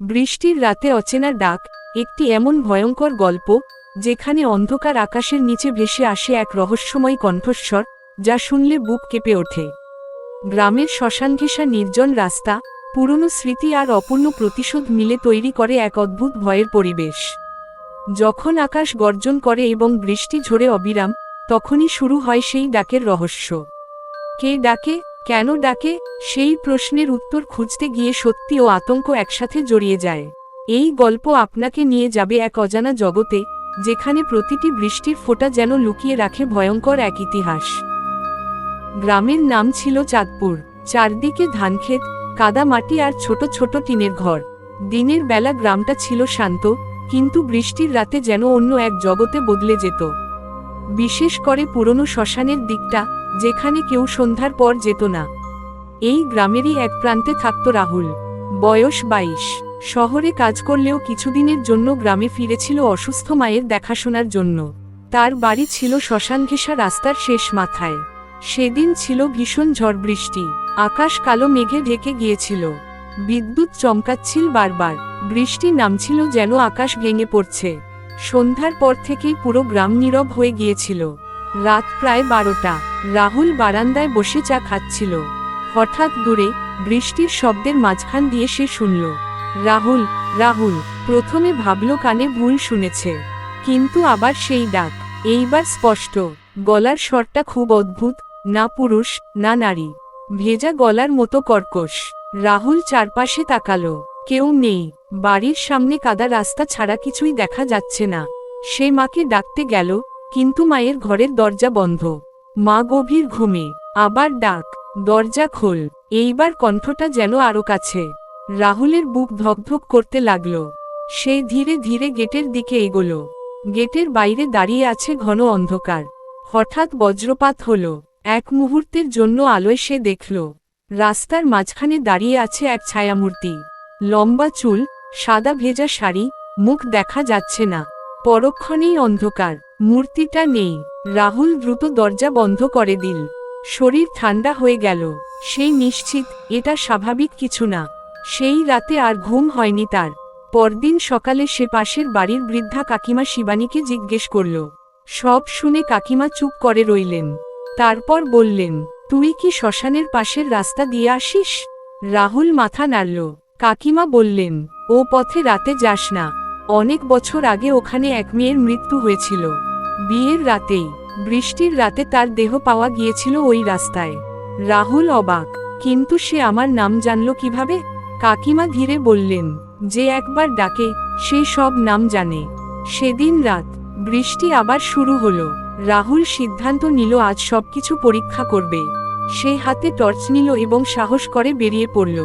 বৃষ্টির রাতে অচেনা ডাক, একটি এমন ভয়ঙ্কর গল্প যেখানে অন্ধকার আকাশের নিচে ভেসে আসে এক রহস্যময় কণ্ঠস্বর, যা শুনলে বুক কেঁপে ওঠে। গ্রামের শ্মশানঘেঁষা নির্জন রাস্তা, পুরনো স্মৃতি আর অপূর্ণ প্রতিশোধ মিলে তৈরি করে এক অদ্ভুত ভয়ের পরিবেশ। যখন আকাশ গর্জন করে এবং বৃষ্টি ঝরে অবিরাম, তখনই শুরু হয় সেই ডাকের রহস্য। কে ডাকে, কেন ডাকে, সেই প্রশ্নের উত্তর খুঁজতে গিয়ে সত্যি ও আতঙ্ক একসাথে জড়িয়ে যায়। এই গল্প আপনাকে নিয়ে যাবে এক অজানা জগতে, যেখানে প্রতিটি বৃষ্টির ফোঁটা যেন লুকিয়ে রাখে ভয়ঙ্কর এক ইতিহাস। গ্রামের নাম ছিল চাঁদপুর। চারদিকে ধানক্ষেত, কাদা মাটি আর ছোট ছোট টিনের ঘর। দিনের বেলা গ্রামটা ছিল শান্ত, কিন্তু বৃষ্টির রাতে যেন অন্য এক জগতে বদলে যেত। বিশেষ করে পুরনো শ্মশানের দিকটা, যেখানে কেউ সন্ধ্যার পর যেত না। এই গ্রামেরই এক প্রান্তে থাকত রাহুল। বয়স 22। শহরে কাজ করলেও কিছুদিনের জন্য গ্রামে ফিরেছিল অসুস্থ মায়ের দেখাশোনার জন্য। তার বাড়ি ছিল শ্মশানঘেঁষা রাস্তার শেষ মাথায়। সেদিন ছিল ভীষণ ঝড় বৃষ্টি। আকাশ কালো মেঘে ঢেকে গিয়েছিল। বিদ্যুৎ চমকাচ্ছিল বারবার। বৃষ্টি নামছিল যেন আকাশ ভেঙে পড়ছে। সন্ধ্যার পর থেকেই পুরো গ্রাম নীরব হয়ে গিয়েছিল। রাত প্রায় 12টা। রাহুল বারান্দায় বসে চা খাচ্ছিল। হঠাৎ দূরে, বৃষ্টির শব্দের মাঝখান দিয়ে সে শুনল, রাহুল, রাহুল। প্রথমে ভাবল কানে ভুল শুনেছে, কিন্তু আবার সেই ডাক, এইবার স্পষ্ট। গলার স্বরটা খুব অদ্ভুত, না পুরুষ না নারী, ভেজা গলার মতো কর্কশ। রাহুল চারপাশে তাকালো। কেউ নেই। বাড়ির সামনে কাদা রাস্তা ছাড়া কিছুই দেখা যাচ্ছে না। সে মাকে ডাকতে গেল, কিন্তু মায়ের ঘরের দরজা বন্ধ। মা গভীর ঘুমে। আবার ডাক, দরজা খোল। এইবার কণ্ঠটা যেন আরো কাছে। রাহুলের বুক ধকধক করতে লাগল। সে ধীরে ধীরে গেটের দিকে এগোল। গেটের বাইরে দাঁড়িয়ে আছে ঘন অন্ধকার। হঠাৎ বজ্রপাত হলো। এক মুহূর্তের জন্য আলোয় সে দেখল, রাস্তার মাঝখানে দাঁড়িয়ে আছে এক ছায়ামূর্তি। লম্বা চুল, সাদা ভেজা শাড়ি, মুখ দেখা যাচ্ছে না। পরক্ষণেই অন্ধকার। মূর্তিটা নেই। রাহুল দ্রুত দরজা বন্ধ করে দিল। শরীর ঠান্ডা হয়ে গেল। সেই নিশ্চিত, এটা স্বাভাবিক কিছু না। সেই রাতে আর ঘুম হয়নি তার। পরদিন সকালে সে পাশের বাড়ির বৃদ্ধা কাকিমা শিবানীকে জিজ্ঞেস করল। সব শুনে কাকিমা চুপ করে রইলেন। তারপর বললেন, তুই কি শ্মশানের পাশের রাস্তা দিয়ে আসিস? রাহুল মাথা নাড়ল। কাকিমা বললেন, ও পথে রাতে যাস না। অনেক বছর আগে ওখানে এক মেয়ের মৃত্যু হয়েছিল। বিয়ের রাতেই। বৃষ্টির রাতে তার দেহ পাওয়া গিয়েছিল ওই রাস্তায়। রাহুল অবাক, কিন্তু সে আমার নাম জানল কিভাবে? কাকিমা ধীরে বললেন, যে একবার ডাকে, সে সব নাম জানে। সেদিন রাত, বৃষ্টি আবার শুরু হলো। রাহুল সিদ্ধান্ত নিল আজ সবকিছু পরীক্ষা করবে। সে হাতে টর্চ নিল এবং সাহস করে বেরিয়ে পড়ল।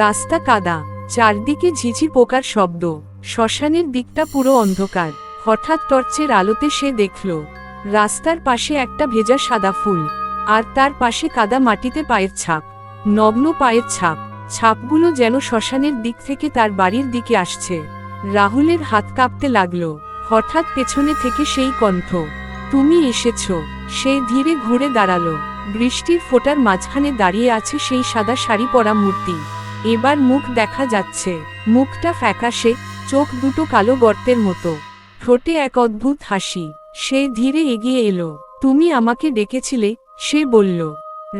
রাস্তা কাদা, চারদিকে ঝিঝি পোকার শব্দ। শ্মশানের দিকটা পুরো অন্ধকার। হঠাৎ টর্চের আলোতে সে দেখল, রাস্তার পাশে একটা ভেজা সাদা ফুল, আর তার পাশে কাদা মাটিতে পায়ের ছাপ। নগ্ন পায়ের ছাপ। ছাপগুলো যেন শ্মশানের দিক থেকে তার বাড়ির দিকে আসছে। রাহুলের হাত কাঁপতে লাগল। হঠাৎ পেছনে থেকে সেই কণ্ঠ, তুমি এসেছ। সে ধীরে ঘুরে দাঁড়ালো। বৃষ্টির ফোঁটার মাঝখানে দাঁড়িয়ে আছে সেই সাদা শাড়ি পরা মূর্তি। এবার মুখ দেখা যাচ্ছে। মুখটা ফ্যাকাশে, চোখ দুটো কালো গর্তের মতো, ঠোঁটে এক অদ্ভুত হাসি। সে ধীরে এগিয়ে এলো। তুমি আমাকে ডেকেছিলে, সে বলল।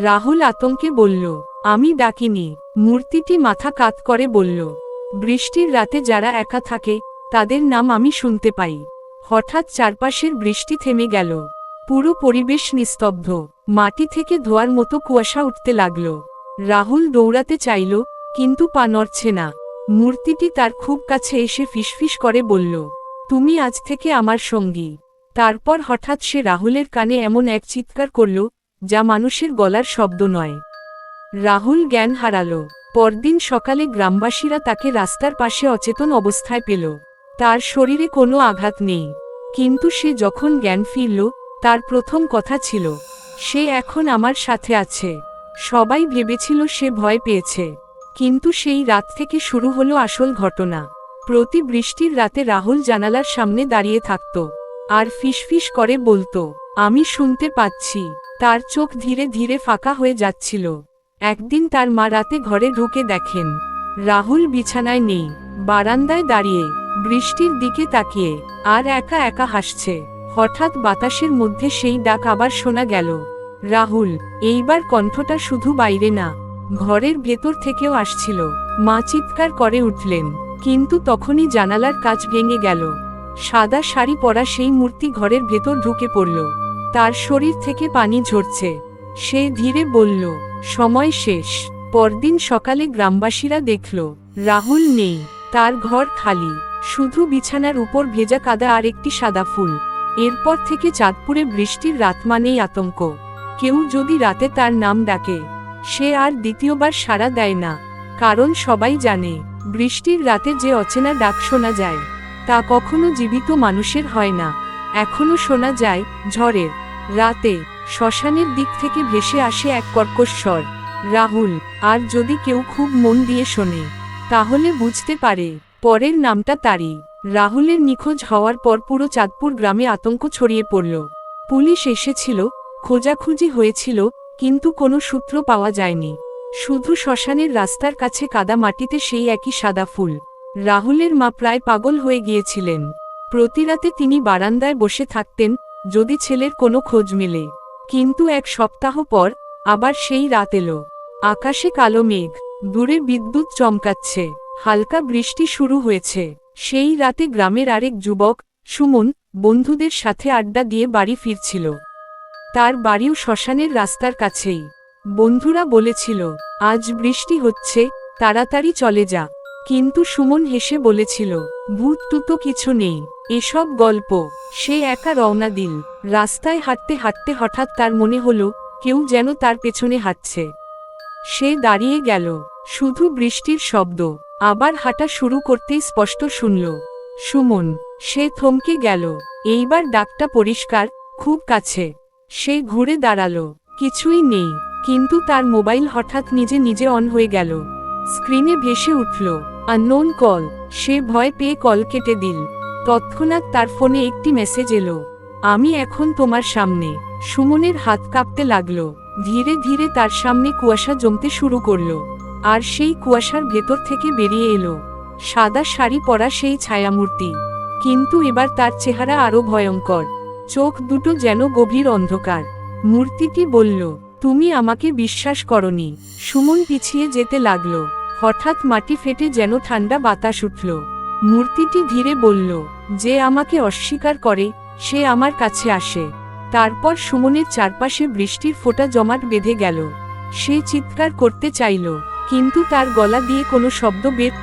রাহুল আতঙ্কে বলল, আমি ডাকিনি। মূর্তিটি মাথা কাত করে বলল, বৃষ্টির রাতে যারা একা থাকে, তাদের নাম আমি শুনতে পাই। হঠাৎ চারপাশের বৃষ্টি থেমে গেল। পুরো পরিবেশ নিস্তব্ধ। মাটি থেকে ধোয়ার মতো কুয়াশা উঠতে লাগল। রাহুল দৌড়াতে চাইল, কিন্তু পা নড়ছে না। মূর্তিটি তার খুব কাছে এসে ফিসফিস করে বলল, তুমি আজ থেকে আমার সঙ্গী। তারপর হঠাৎ সে রাহুলের কানে এমন এক চিৎকার করল, যা মানুষের গলার শব্দ নয়। রাহুল জ্ঞান হারালো। পরদিন সকালে গ্রামবাসীরা তাকে রাস্তার পাশে অচেতন অবস্থায় পেল। তার শরীরে কোনো আঘাত নেই, কিন্তু সে যখন জ্ঞান ফিরল, তার প্রথম কথা ছিল, সে এখন আমার সাথে আছে। সবাই ভেবেছিল সে ভয় পেয়েছে, কিন্তু সেই রাত থেকে শুরু হলো আসল ঘটনা। প্রতি বৃষ্টির রাতে রাহুল জানালার সামনে দাঁড়িয়ে থাকত, আর ফিসফিস করে বলতো, আমি শুনতে পাচ্ছি। তার চোখ ধীরে ধীরে ফাঁকা হয়ে যাচ্ছিল। একদিন তার মা রাতে ঘরে ঢুকে দেখেন, রাহুল বিছানায় নেই, বারান্দায় দাঁড়িয়ে বৃষ্টির দিকে তাকিয়ে আর একা একা হাসছে। হঠাৎ বাতাসের মধ্যে সেই ডাক আবার শোনা গেল, রাহুল। এইবার কণ্ঠটা শুধু বাইরে না, ঘরের ভেতর থেকেও আসছিল। মা চিৎকার করে উঠলেন, কিন্তু তখনই জানালার কাচ ভেঙে গেল। সাদা শাড়ি পরা সেই মূর্তি ঘরের ভেতর ঢুকে পড়ল। তার শরীর থেকে পানি ঝরছে। সে ধীরে বলল, সময় শেষ। পরদিন সকালে গ্রামবাসীরা দেখল, রাহুল নেই, তার ঘর খালি, শুধু বিছানার উপর ভেজা কাদা আর একটি সাদা ফুল। এরপর থেকে চাঁদপুরে বৃষ্টির রাত মানেই আতঙ্ক। কেউ যদি রাতে তার নাম ডাকে, সে আর দ্বিতীয়বার সাড়া দেয় না। কারণ সবাই জানে, বৃষ্টির রাতে যে অচেনা ডাক শোনা যায়, তা কখনো জীবিত মানুষের হয় না। এখনো শোনা যায় ঝড়ের রাতে শ্মশানের দিক থেকে ভেসে আসে এক কর্কশ স্বর, রাহুল। আর যদি কেউ খুব মন দিয়ে শোনে, তাহলে বুঝতে পারে পরের নামটা তারই। রাহুলের নিখোঁজ হওয়ার পর পুরো চাঁদপুর গ্রামে আতঙ্ক ছড়িয়ে পড়ল। পুলিশ এসেছিল, খোঁজাখুঁজি হয়েছিল, কিন্তু কোনো সূত্র পাওয়া যায়নি। শুধু শ্মশানের রাস্তার কাছে কাদা মাটিতে সেই একই সাদা ফুল। রাহুলের মা প্রায় পাগল হয়ে গিয়েছিলেন। প্রতিরাতে তিনি বারান্দায় বসে থাকতেন, যদি ছেলের কোনো খোঁজ মেলে। কিন্তু এক সপ্তাহ পর আবার সেই রাত এলো। আকাশে কালো মেঘ, দূরে বিদ্যুৎ চমকাচ্ছে, হালকা বৃষ্টি শুরু হয়েছে। সেই রাতে গ্রামের আরেক যুবক, সুমন, বন্ধুদের সাথে আড্ডা দিয়ে বাড়ি ফিরছিল। তার বাড়িও শ্মশানের রাস্তার কাছেই। বন্ধুরা বলেছিল, আজ বৃষ্টি হচ্ছে, তাড়াতাড়ি চলে যা। কিন্তু সুমন হেসে বলেছিল, ভূত টুতো কিছু নেই, এসব গল্প। সে একা রওনা দিল। রাস্তায় হাঁটতে হাঁটতে হঠাৎ তার মনে হলো, কেউ যেন তার পেছনে হাঁটছে। সে দাঁড়িয়ে গেল, শুধু বৃষ্টির শব্দ। আবার হাঁটা শুরু করতেই স্পষ্ট শুনল, সুমন। সে থমকে গেল। এইবার ডাকটা পরিষ্কার, খুব কাছে। সে ঘুরে দাঁড়ালো, কিছুই নেই। কিন্তু তার মোবাইল হঠাৎ নিজে নিজে অন হয়ে গেল। স্ক্রিনে ভেসে উঠল, আননোন কল। সে ভয় পেয়ে কল কেটে দিল। তৎক্ষণাৎ তার ফোনে একটি মেসেজ এলো, আমি এখন তোমার সামনে। সুমনের হাত কাঁপতে লাগলো। ধীরে ধীরে তার সামনে কুয়াশা জমতে শুরু করলো। আর সেই কুয়াশার ভেতর থেকে বেরিয়ে এলো সাদা শাড়ি পরা সেই ছায়ামূর্তি। কিন্তু এবার তার চেহারা আরো ভয়ঙ্কর। চোখ দুটো যেন গভীর অন্ধকার। মূর্তিটি বলল, তুমি আমাকে বিশ্বাস করনি। সুমন পিছিয়ে যেতে লাগলো। হঠাৎ মাটি ফেটে যেন ঠান্ডা বাতাস উঠল। মূর্তিটি ধীরে বলল, যে আমাকে অস্বীকার করে, সে আমার কাছে আসে। তারপর সুমনের চারপাশে বৃষ্টির ফোঁটা জমাট বেঁধে গেল। সে চিৎকার করতে চাইল, কিন্তু তার গলা দিয়ে কোনো শব্দ বের